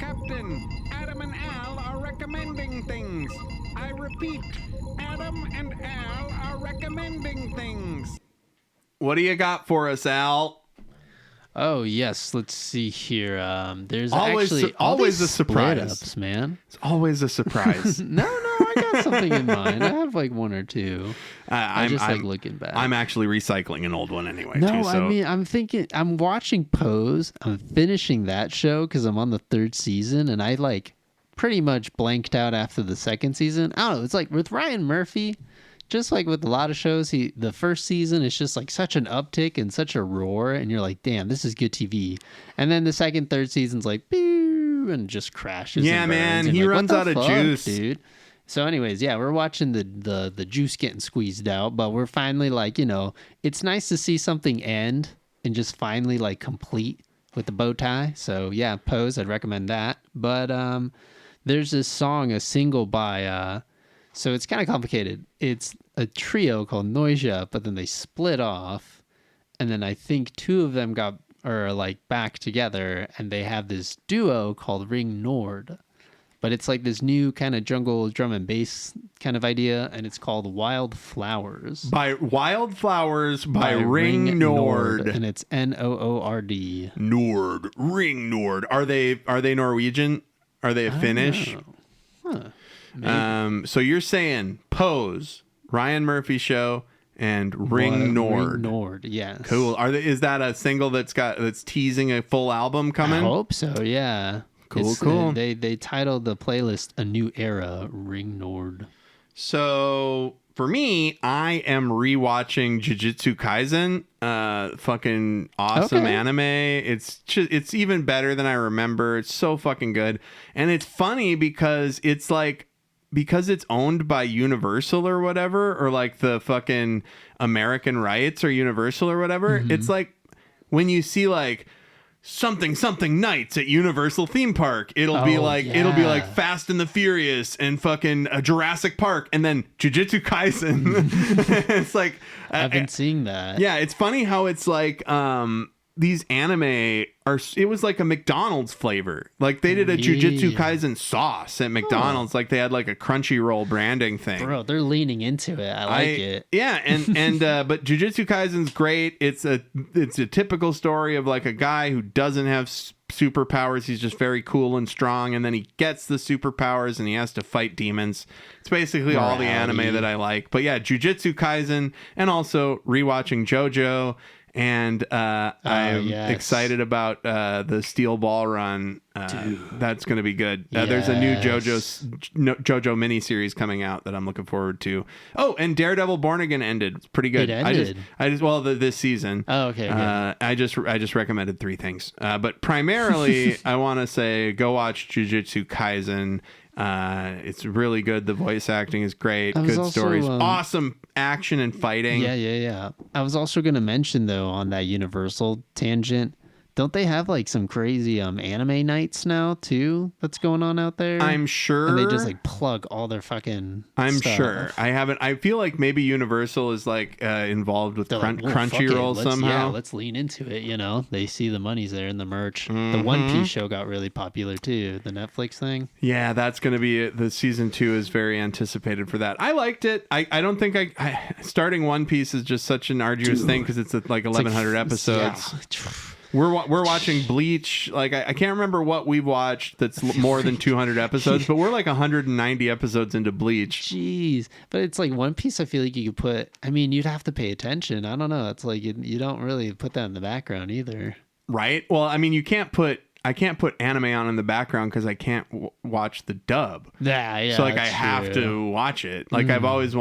Captain, Adam and Al are recommending things. I repeat, Adam and Al are recommending things. What do you got for us, Al? Oh, yes. Let's see here. There's always a surprise, ups, man. It's always a surprise. No, I got something in mind. I have like one or two. I'm looking back. I'm actually recycling an old one anyway. No, I mean, I'm thinking, I'm watching Pose. I'm finishing that show because I'm on the 3rd season, and I like pretty much blanked out after the 2nd season. I don't know. It's like with Ryan Murphy, just like with a lot of shows, the 1st season is just like such an uptick and such a roar, and you're like, damn, this is good TV. And then the 2nd, 3rd season's like, boo, and just crashes. Yeah, man, he like, runs out of juice, dude. So, anyways, yeah, we're watching the juice getting squeezed out, but we're finally like, it's nice to see something end and just finally like complete with the bow tie. So yeah, Pose, I'd recommend that. But there's this song, a single by so it's kind of complicated. It's a trio called Noisia, but then they split off, and then I think 2 of them are like back together, and they have this duo called Ring Nord. But it's like this new kind of jungle drum and bass kind of idea, and it's called Wild Flowers. By Ring Nord. And it's Noord. Nord. Ring Nord. Are they Norwegian? Are they Finnish? Huh. So you're saying Pose, Ryan Murphy Show, and Ring Nord. Ring Nord, yes. Cool. Is that a single that's teasing a full album coming? I hope so, yeah. Cool. They titled the playlist A New Era, Ring Nord. So for me, I am rewatching Jujutsu Kaisen. Fucking awesome anime. It's even better than I remember. It's so fucking good. And it's funny because it's owned by Universal or whatever, or like the fucking American rights or Universal or whatever. Mm-hmm. It's like when you see like something nights at Universal theme park, it'll be like Fast and the Furious and fucking Jurassic Park, and then Jujutsu Kaisen. It's like I've been seeing that. Yeah, it's funny how it's like these anime are. It was like a McDonald's flavor. Like they did a Jujutsu Kaisen sauce at McDonald's. Like they had like a Crunchyroll branding thing. Bro, they're leaning into it. I like it. Yeah, and but Jujutsu Kaisen's great. It's a typical story of like a guy who doesn't have superpowers. He's just very cool and strong, and then he gets the superpowers and he has to fight demons. It's basically all the anime that I like. But yeah, Jujutsu Kaisen, and also rewatching JoJo. And I'm excited about the Steel Ball Run. That's going to be good. There's a new JoJo miniseries coming out that I'm looking forward to. Oh, and Daredevil Born Again ended. It's pretty good. It ended? This season. Oh, okay. I just recommended 3 things. But primarily, I want to say go watch Jujutsu Kaisen. It's really good. The voice acting is great. Good stories. Awesome action and fighting. Yeah. I was also going to mention, though, on that Universal tangent, don't they have like some crazy anime nights now too that's going on out there? I'm sure. And they just like plug all their fucking stuff. Sure. I feel like maybe Universal is like involved with Crunchyroll somehow. Yeah, let's lean into it, you know. They see the money's there in the merch. Mm-hmm. The One Piece show got really popular too, the Netflix thing. Yeah, that's going to be the season 2 is very anticipated for that. I liked it. I don't think starting One Piece is just such an arduous thing because it's like 1100 episodes. Yeah. We're watching Bleach. Like I can't remember what we've watched that's more than 200 episodes, but we're like 190 episodes into Bleach. Jeez, but it's like One Piece. I feel like you could put. I mean, you'd have to pay attention. I don't know. It's like you don't really put that in the background either. Right. Well, I mean, I can't put anime on in the background because I can't watch the dub. Yeah. So like I have to watch it. Like I've always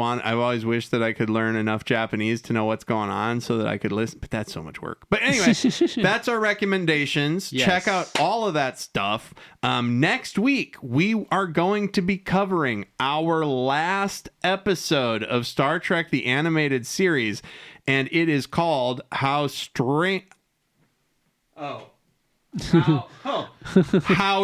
wished that I could learn enough Japanese to know what's going on so that I could listen. But that's so much work. But anyway, that's our recommendations. Yes. Check out all of that stuff. Next week we are going to be covering our last episode of Star Trek: The Animated Series, and it is called How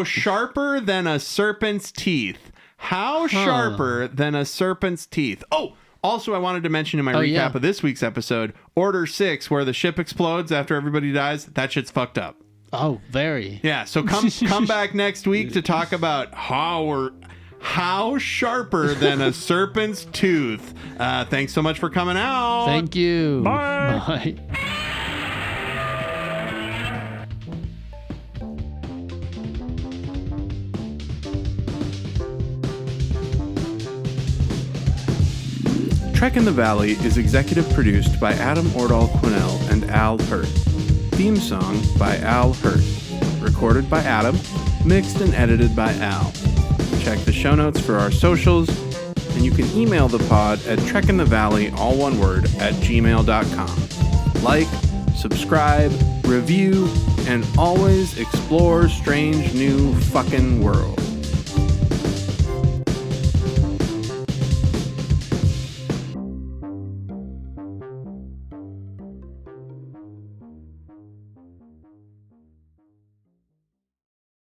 sharper than a serpent's teeth. How sharper than a serpent's teeth. Oh, also I wanted to mention in my recap of this week's episode, Order 6, where the ship explodes after everybody dies. That shit's fucked up. Oh, very. Yeah, so come back next week to talk about how sharper than a serpent's tooth. Thanks so much for coming out. Thank you. Bye. Trek in the Valley is executive produced by Adam Ordall Quinnell and Al Hirt. Theme song by Al Hirt. Recorded by Adam. Mixed and edited by Al. Check the show notes for our socials, and you can email the pod at trekinthevalley, all one word, @gmail.com. Like, subscribe, review, and always explore strange new fucking worlds.